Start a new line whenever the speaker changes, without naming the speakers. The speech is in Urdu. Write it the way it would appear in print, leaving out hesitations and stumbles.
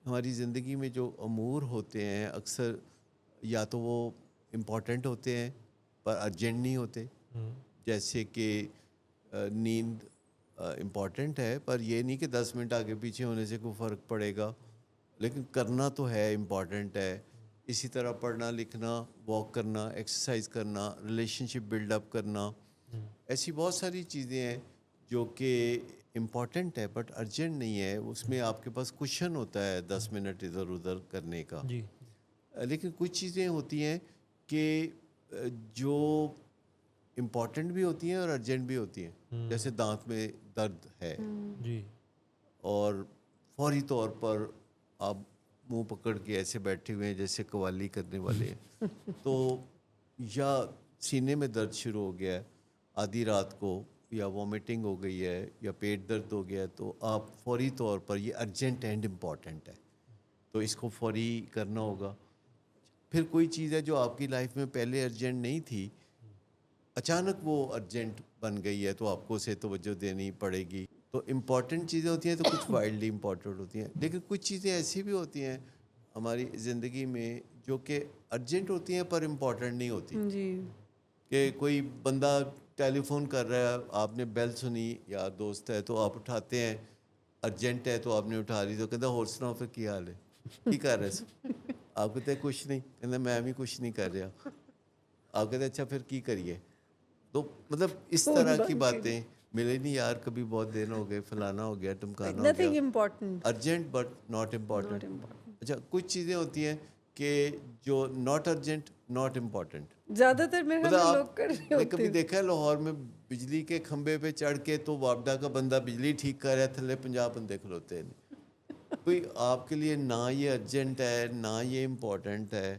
ہماری زندگی میں جو امور ہوتے ہیں اکثر یا تو وہ امپورٹنٹ ہوتے ہیں پر ارجنٹ نہیں ہوتے. جیسے کہ نیند امپورٹنٹ ہے پر یہ نہیں کہ 10 منٹ آگے پیچھے ہونے سے کوئی فرق پڑے گا، لیکن کرنا تو ہے، امپورٹنٹ ہے. اسی طرح پڑھنا لکھنا، واک کرنا، ایکسرسائز کرنا، ریلیشن شپ بلڈ اپ کرنا، ایسی بہت ساری چیزیں ہیں جو کہ امپورٹنٹ ہے بٹ ارجنٹ نہیں ہے. اس میں آپ کے پاس کوشن ہوتا ہے 10 منٹ ادھر ادھر کرنے کا.
جی
لیکن کچھ چیزیں ہوتی ہیں کہ جو امپورٹنٹ بھی ہوتی ہیں اور ارجنٹ بھی ہوتی ہیں. جیسے دانت میں درد ہے
جی
اور فوری طور پر آپ منہ پکڑ کے ایسے بیٹھے ہوئے ہیں جیسے قوالی کرنے والے ہیں، تو یا سینے میں درد شروع ہو گیا ہے آدھی رات کو، یا وومیٹنگ ہو گئی ہے، یا پیٹ درد ہو گیا ہے، تو آپ فوری طور پر، یہ ارجنٹ اینڈ امپورٹنٹ ہے تو اس کو فوری کرنا ہوگا. پھر کوئی چیز ہے جو آپ کی لائف میں پہلے ارجنٹ نہیں تھی، اچانک وہ ارجنٹ بن گئی ہے تو آپ کو اسے توجہ دینی پڑے گی. تو امپورٹنٹ چیزیں ہوتی ہیں تو کچھ وائلڈلی امپورٹنٹ ہوتی ہیں، لیکن کچھ چیزیں ایسی بھی ہوتی ہیں ہماری زندگی میں جو کہ ارجنٹ ہوتی ہیں پر امپورٹنٹ نہیں ہوتی.
جی
کہ کوئی بندہ ٹیلی فون کر رہا ہے، آپ نے بیل سنی، یا دوست ہے تو آپ اٹھاتے ہیں، ارجنٹ ہے تو آپ نے اٹھا لی، تو کہتا اور سناؤ پھر کیا حال ہے، کی کر رہے سو؟ آپ کہتے ہیں کچھ نہیں، کہتا میں بھی کچھ نہیں کر رہا. آپ کہتے ہیں اچھا پھر کی کریے. تو مطلب اس
فون
طرح کی
بند کر
باتیں، ملے نہیں یار کبھی بہت دن ہو گئے، فلانا ہو گیا، ٹمکانا ہو گیا،
nothing important,
urgent but not important.
Not important.
اچھا کچھ چیزیں ہوتی ہیں کہ جو ناٹ ارجنٹ ناٹ امپورٹنٹ.
زیادہ تر میرے خیال
مطلب
میں لوگ
آپ
کر رہے
نے
ہوتے
کبھی
ہیں.
دیکھا ہے لاہور میں بجلی کے کھمبے پہ چڑھ کے تو وابڈا کا بندہ بجلی ٹھیک کر رہا ہے، تھلے 50 بندے کھلوتے ہیں. کوئی آپ کے لیے نہ یہ ارجنٹ ہے نہ یہ امپورٹنٹ ہے،